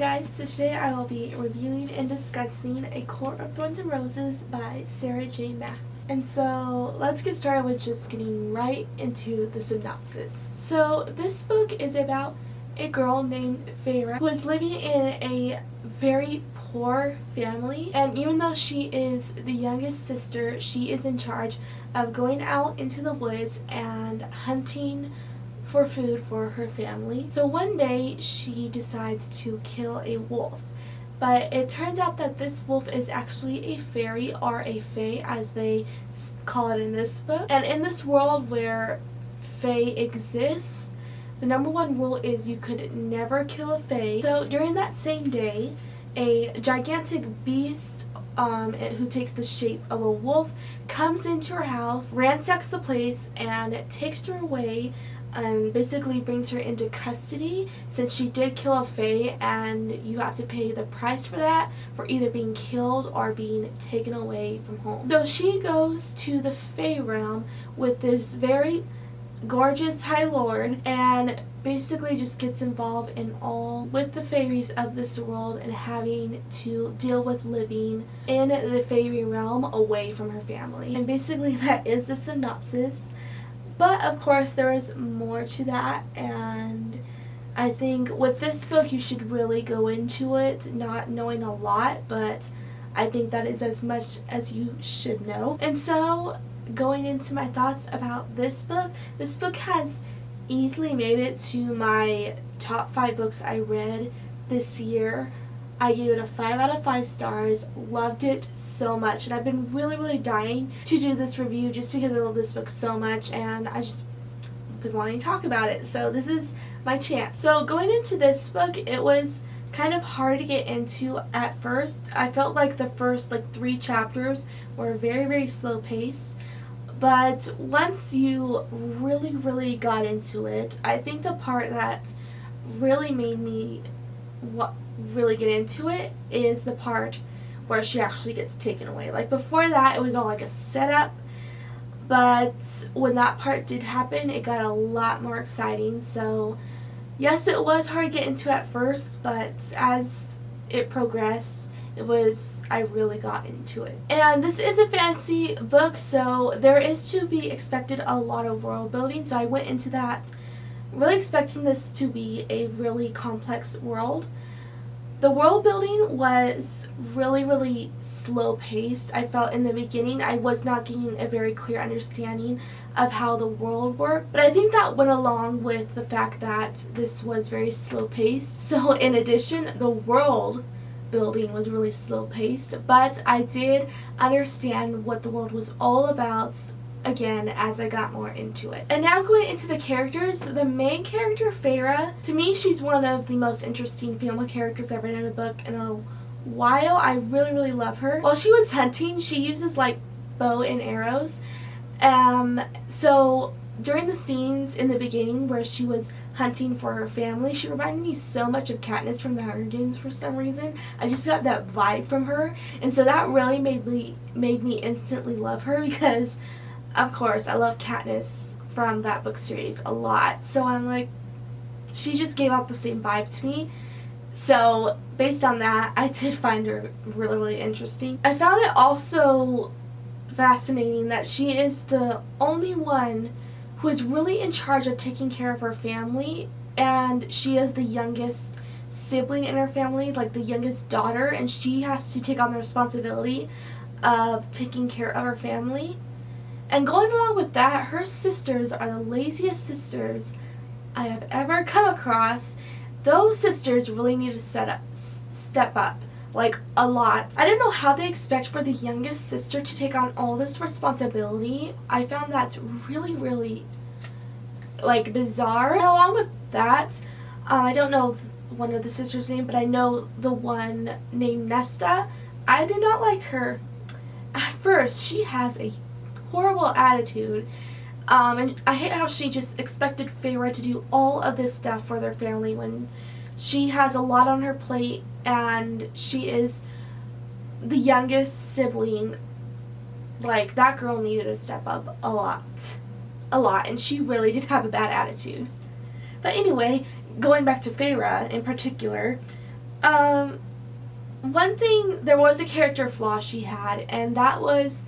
Guys, so today I will be reviewing and discussing A Court of Thorns and Roses by Sarah J. Maas. And so let's get started with just getting right into the synopsis. So this book is about a girl named Feyre who is living in a very poor family, and even though she is the youngest sister, she is in charge of going out into the woods and hunting for food for her family. So one day she decides to kill a wolf, but it turns out that this wolf is actually a fairy, or a fae as they call it in this book. And in this world where fae exists, the number one rule is you could never kill a fae. So during that same day, a gigantic beast who takes the shape of a wolf comes into her house, ransacks the place, and takes her away and basically brings her into custody since she did kill a fae, and you have to pay the price for that, for either being killed or being taken away from home. So she goes to the fae realm with this very gorgeous High Lord and basically just gets involved in all with the fairies of this world and having to deal with living in the fairy realm away from her family. And basically that is the synopsis. But of course there is more to that, and I think with this book you should really go into it not knowing a lot, but I think that is as much as you should know. And so going into my thoughts about this book has easily made it to my top 5 books I read this year. I gave it a 5 out of 5 stars, loved it so much, and I've been really dying to do this review just because I love this book so much and I just been wanting to talk about it, so this is my chance. So going into this book, it was kind of hard to get into at first. I felt like the first 3 chapters were very slow paced, but once you really got into it, I think the part that really made me really get into it is the part where she actually gets taken away. Like before that it was all like a setup, but when that part did happen it got a lot more exciting. So yes, it was hard to get into at first, but as it progressed I really got into it. And this is a fantasy book, so there is to be expected a lot of world building, so I went into that really expecting this to be a really complex world. The world building was really slow paced. I felt in the beginning I was not getting a very clear understanding of how the world worked, but I think that went along with the fact that this was very slow paced. So in addition, the world building was really slow paced, but I did understand what the world was all about again as I got more into it. And now going into the characters, the main character, Feyre, to me she's one of the most interesting female characters I've read in a book in a while. I really love her. While she was hunting, she uses bow and arrows. So during the scenes in the beginning where she was hunting for her family, she reminded me so much of Katniss from the Hunger Games for some reason. I just got that vibe from her, and so that really made me instantly love her, because of course I love Katniss from that book series a lot. So I'm like, she just gave out the same vibe to me. So based on that, I did find her really interesting. I found it also fascinating that she is the only one who is really in charge of taking care of her family, and she is the youngest sibling in her family, like the youngest daughter, and she has to take on the responsibility of taking care of her family. And going along with that, her sisters are the laziest sisters I have ever come across. Those sisters really need to step up, a lot. I don't know how they expect for the youngest sister to take on all this responsibility. I found that really bizarre. And along with that, I don't know one of the sisters' name, but I know the one named Nesta. I did not like her. At first, she has a horrible attitude, and I hate how she just expected Feyre to do all of this stuff for their family when she has a lot on her plate and she is the youngest sibling. That girl needed to step up a lot, and she really did have a bad attitude. But anyway, going back to Feyre in particular, One thing, there was a character flaw she had, and that was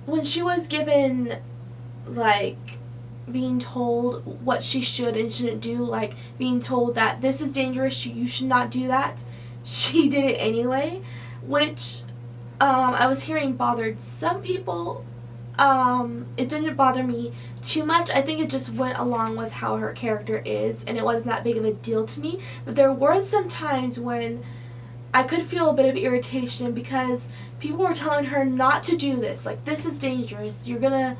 when she was given, like, being told what she should and shouldn't do, like being told that this is dangerous, you should not do that, she did it anyway, which I was hearing bothered some people. It didn't bother me too much. I think it just went along with how her character is, and it wasn't that big of a deal to me. But there were some times when I could feel a bit of irritation because people were telling her not to do this. Like, this is dangerous. You're gonna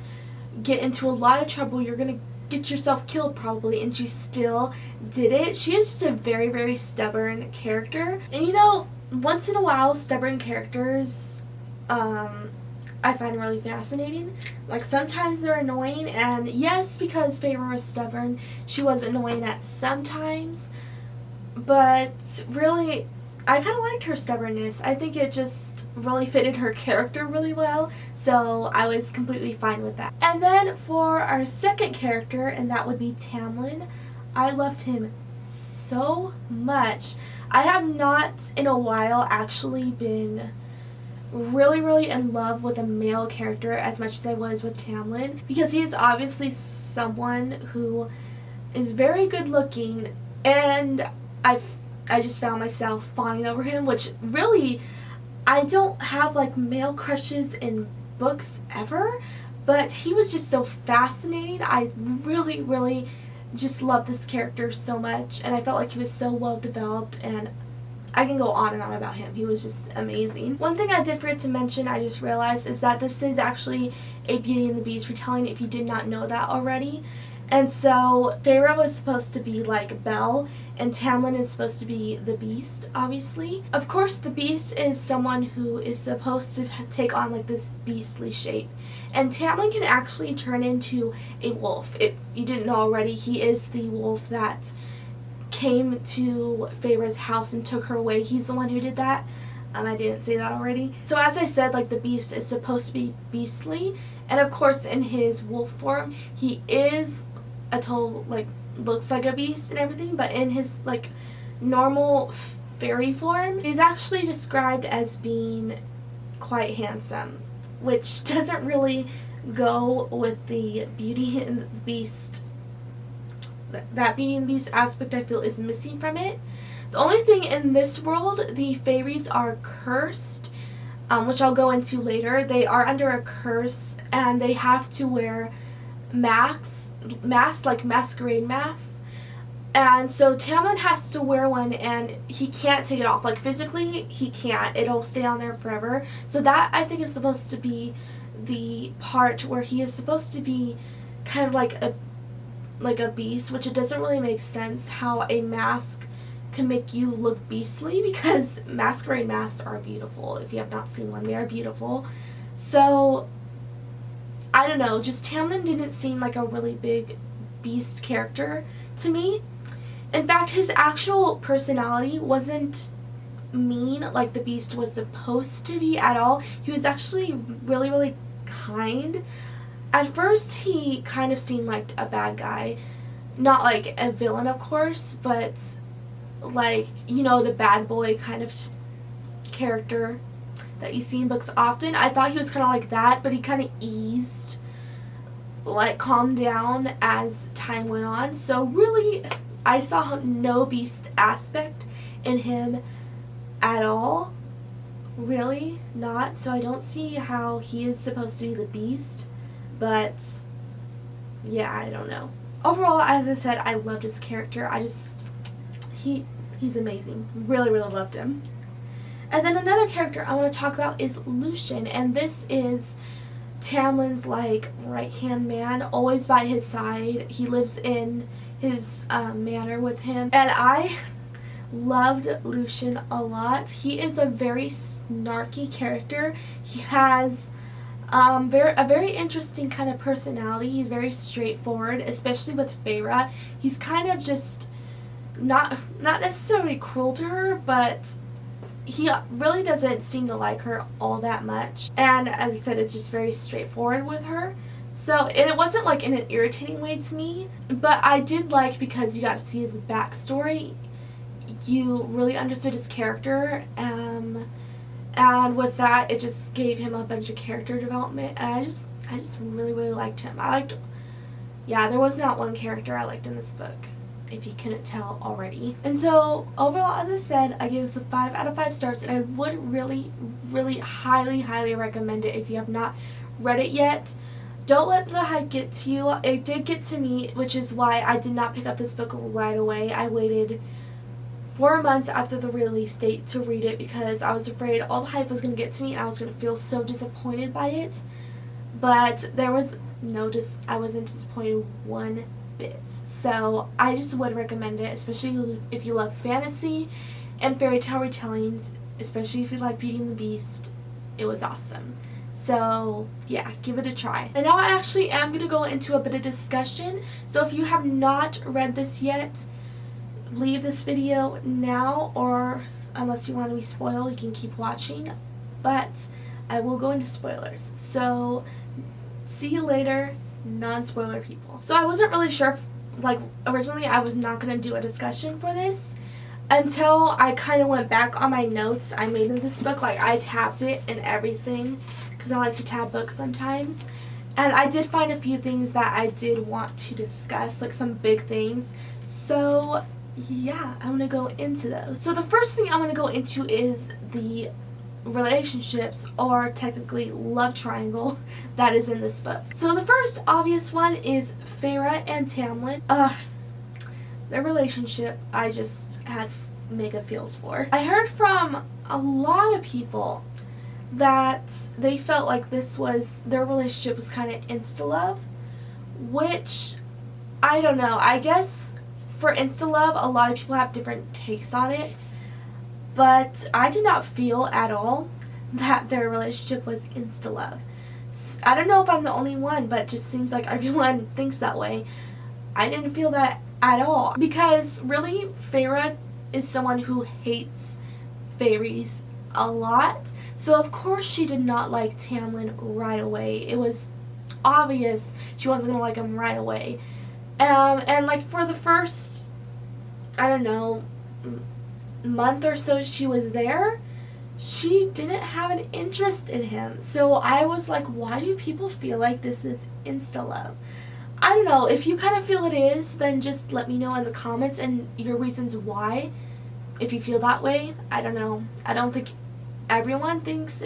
get into a lot of trouble. You're gonna get yourself killed probably. And she still did it. She is just a very, very stubborn character. And you know, once in a while, stubborn characters, I find really fascinating. Like, sometimes they're annoying, and yes, because Feyre was stubborn, she was annoying at some times, but really, I kind of liked her stubbornness. I think it just really fitted her character really well, so I was completely fine with that. And then for our second character, and that would be Tamlin, I loved him so much. I have not in a while actually been really in love with a male character as much as I was with Tamlin, because he is obviously someone who is very good looking, and I just found myself fawning over him, which really, I don't have like male crushes in books ever, but he was just so fascinating. I really just loved this character so much, and I felt like he was so well developed, and I can go on and on about him. He was just amazing. One thing I did forget to mention, I just realized, is that this is actually a Beauty and the Beast retelling, if you did not know that already. And so Feyre was supposed to be like Belle, and Tamlin is supposed to be the Beast, obviously. Of course, the Beast is someone who is supposed to take on like this beastly shape. And Tamlin can actually turn into a wolf. If you didn't know already, he is the wolf that came to Feyre's house and took her away. He's the one who did that. I didn't say that already. So as I said, like, the Beast is supposed to be beastly, and of course in his wolf form he is a total, like, looks like a beast and everything, but in his like normal fairy form he's actually described as being quite handsome, which doesn't really go with the Beauty and the Beast. That Beauty and the Beast aspect, I feel, is missing from it. The only thing in this world, the fairies are cursed, which I'll go into later. They are under a curse, and they have to wear masks, like masquerade masks. And so Tamlin has to wear one, and he can't take it off. Like, physically, he can't. It'll stay on there forever. So that, I think, is supposed to be the part where he is supposed to be kind of like a beast, which it doesn't really make sense how a mask can make you look beastly, because masquerade masks are beautiful. If you have not seen one, they are beautiful. So I don't know, just Tamlin didn't seem like a really big beast character to me. In fact, his actual personality wasn't mean like the Beast was supposed to be at all. He was actually really kind. At first, he kind of seemed like a bad guy. Not like a villain, of course, but like, you know, the bad boy kind of character that you see in books often. I thought he was kind of like that, but he kind of eased, like, calmed down as time went on. So really, I saw no beast aspect in him at all. Really not. So I don't see how he is supposed to be the Beast. But yeah, I don't know. Overall, as I said, I loved his character. He's amazing. Really loved him. And then another character I want to talk about is Lucien, and this is Tamlin's like right-hand man, always by his side. He lives in his manor with him, and I loved Lucien a lot. He is a very snarky character. He has a very interesting kind of personality. He's very straightforward, especially with Feyre. He's kind of just not necessarily cruel to her, but he really doesn't seem to like her all that much. And as I said, it's just very straightforward with her. So, and it wasn't like in an irritating way to me, but I did like, because you got to see his backstory, you really understood his character, and with that, it just gave him a bunch of character development, and I just really, really liked him. There was not one character I liked in this book, if you couldn't tell already. And so, overall, as I said, I gave this a 5 out of 5 stars, and I would really, really highly, highly recommend it if you have not read it yet. Don't let the hype get to you. It did get to me, which is why I did not pick up this book right away. I waited 4 months after the release date to read it because I was afraid all the hype was going to get to me and I was going to feel so disappointed by it. But there was I wasn't disappointed one bit. So I just would recommend it, especially if you love fantasy and fairy tale retellings, especially if you like Beauty and the Beast. It was awesome. So yeah, give it a try. And now I actually am going to go into a bit of discussion. So if you have not read this yet, leave this video now, or unless you want to be spoiled, you can keep watching. But I will go into spoilers. So see you later, non-spoiler people. So I wasn't really sure if, originally I was not going to do a discussion for this until I kind of went back on my notes I made in this book. I tabbed it and everything because I like to tab books sometimes. And I did find a few things that I did want to discuss, some big things. So yeah, I'm going to go into those. So the first thing I'm going to go into is the relationships, or technically love triangle, that is in this book. So the first obvious one is Feyre and Tamlin. Their relationship, I just had mega feels for. I heard from a lot of people that they felt like their relationship was kind of insta-love, which, I don't know. I guess for insta-love, a lot of people have different takes on it, but I did not feel at all that their relationship was insta-love. I don't know if I'm the only one, but it just seems like everyone thinks that way. I didn't feel that at all, because really, Feyre is someone who hates fairies a lot, so of course she did not like Tamlin right away. It was obvious she wasn't gonna like him right away. And for the first, I don't know, month or so she was there, she didn't have an interest in him. So I was like, why do people feel like this is insta-love? I don't know. If you kind of feel it is, then just let me know in the comments and your reasons why, if you feel that way. I don't know. I don't think everyone thinks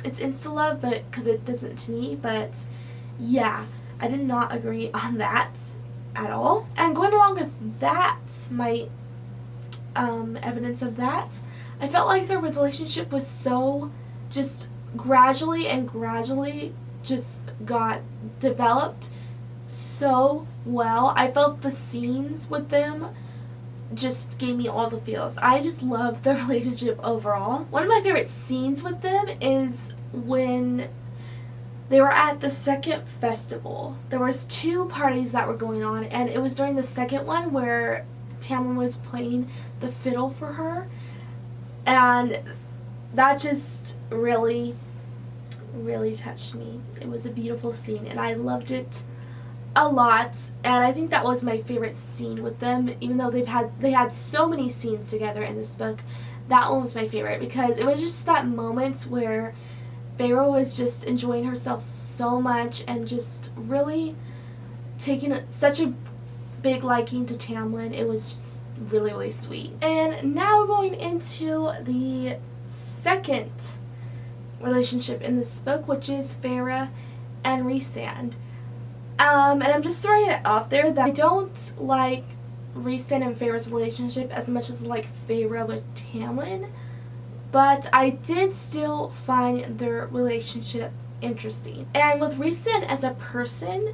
it's insta-love, but because it doesn't to me. But yeah, I did not agree on that at all. And going along with that, my evidence of that, I felt like their relationship was so just gradually just got developed so well. I felt the scenes with them just gave me all the feels. I just love their relationship overall. One of my favorite scenes with them is when they were at the second festival. There was 2 parties that were going on, and it was during the second one where Tamlin was playing the fiddle for her, and that just really, really touched me. It was a beautiful scene, and I loved it a lot, and I think that was my favorite scene with them. Even though they had so many scenes together in this book, that one was my favorite because it was just that moment where Feyre was just enjoying herself so much and just really taking such a big liking to Tamlin. It was just really, really sweet. And now going into the second relationship in this book, which is Feyre and Rhysand. And I'm just throwing it out there that I don't like Rhysand and Feyre's relationship as much as I like Feyre with Tamlin, but I did still find their relationship interesting. And with Rhysand as a person,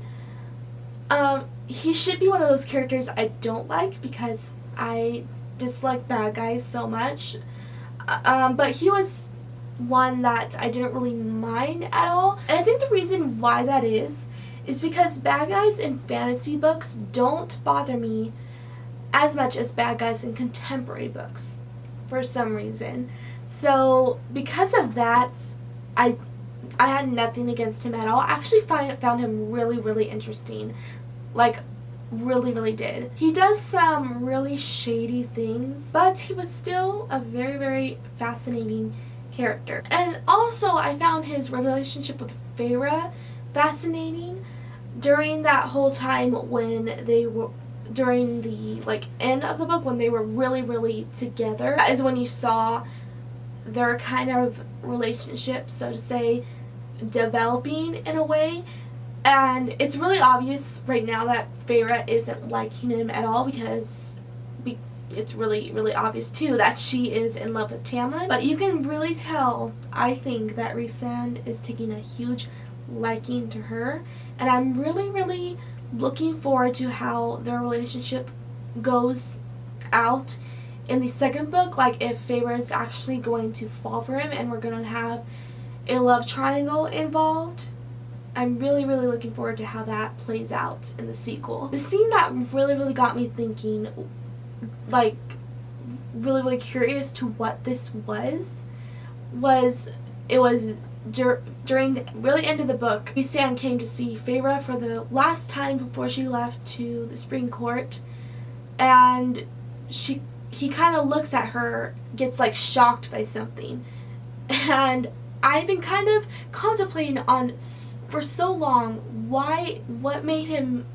he should be one of those characters I don't like because I dislike bad guys so much. But he was one that I didn't really mind at all. And I think the reason why that is because bad guys in fantasy books don't bother me as much as bad guys in contemporary books for some reason. So because of that, I had nothing against him at all. I actually found him really, really interesting. really did. He does some really shady things, but he was still a very fascinating character. And also, I found his relationship with Feyre fascinating during that whole time when they were, during the end of the book, when they were really together. That is when you saw their kind of relationship, so to say, developing in a way. And it's really obvious right now that Feyre isn't liking him at all, because it's really obvious too that she is in love with Tamlin. But you can really tell, I think, that Rhysand is taking a huge liking to her, and I'm really looking forward to how their relationship goes out in the second book. Like, if Feyre is actually going to fall for him and we're going to have a love triangle involved. I'm really looking forward to how that plays out in the sequel. The scene that really got me thinking, like, really curious to what this was it was during the really end of the book. Rhysand came to see Feyre for the last time before she left to the Spring Court, and he kind of looks at her, gets like shocked by something, and I've been kind of contemplating on for so long what made him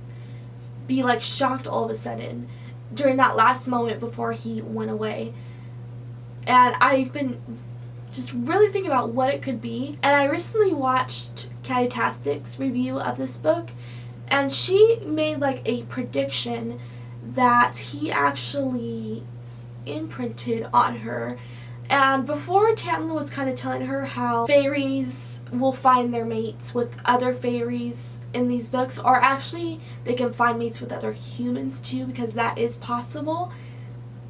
be like shocked all of a sudden during that last moment before he went away. And I've been just really thinking about what it could be. And I recently watched Catatastic's review of this book, and she made like a prediction that he actually imprinted on her. And before, Tamlin was kind of telling her how fairies will find their mates with other fairies in these books, or actually they can find mates with other humans too, because that is possible.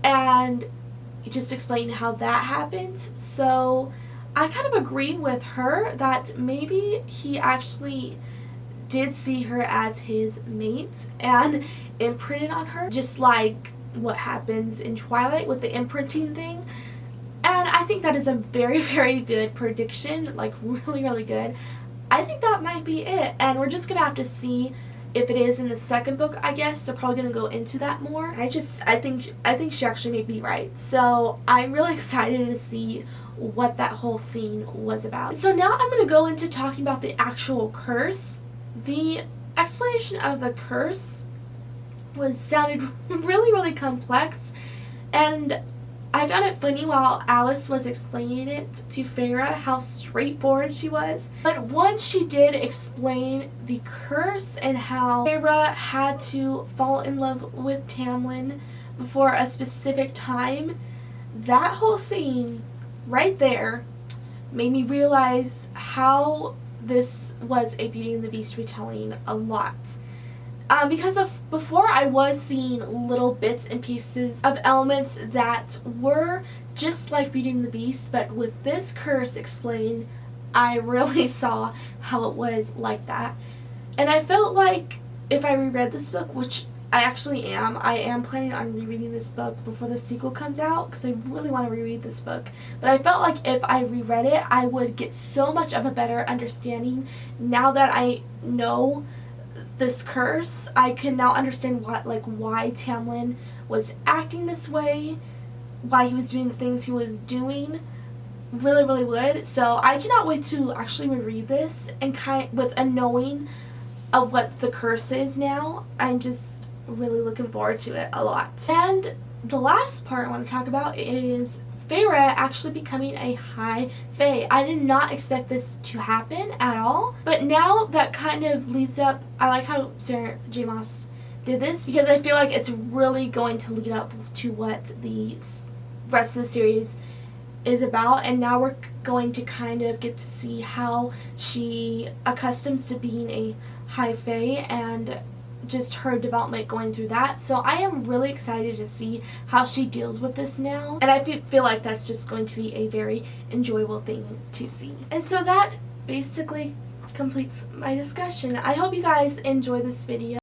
And he just explained how that happens. So I kind of agree with her that maybe he actually did see her as his mate and imprinted on her, just like what happens in Twilight with the imprinting thing. And I think that is a very good prediction, like really good. I think that might be it, and we're just gonna have to see if it is in the second book. I guess they're probably gonna go into that more. I think she actually may be right. So I'm really excited to see what that whole scene was about. So now I'm gonna go into talking about the actual curse. The explanation of the curse sounded really complex, and I found it funny while Alice was explaining it to Feyre how straightforward she was. But once she did explain the curse and how Feyre had to fall in love with Tamlin before a specific time, that whole scene right there made me realize how this was a Beauty and the Beast retelling a lot. Because before I was seeing little bits and pieces of elements that were just like Beauty and the Beast, but with this curse explained, I really saw how it was like that. And I felt like if I reread this book, which I actually am, I am planning on rereading this book before the sequel comes out, because I really want to reread this book. But I felt like if I reread it, I would get so much of a better understanding now that I know this curse. I can now understand why Tamlin was acting this way, why he was doing the things he was doing. Really would. So I cannot wait to actually reread this and with a knowing of what the curse is now. I'm just really looking forward to it a lot. And the last part I want to talk about is Feyre actually becoming a high fae. I did not expect this to happen at all, but now that kind of leads up. I like how Sarah J. Maas did this, because I feel like it's really going to lead up to what the rest of the series is about, and now we're going to kind of get to see how she accustoms to being a high fae and just her development going through that. So I am really excited to see how she deals with this now, and I feel like that's just going to be a very enjoyable thing to see. And so that basically completes my discussion. I hope you guys enjoy this video.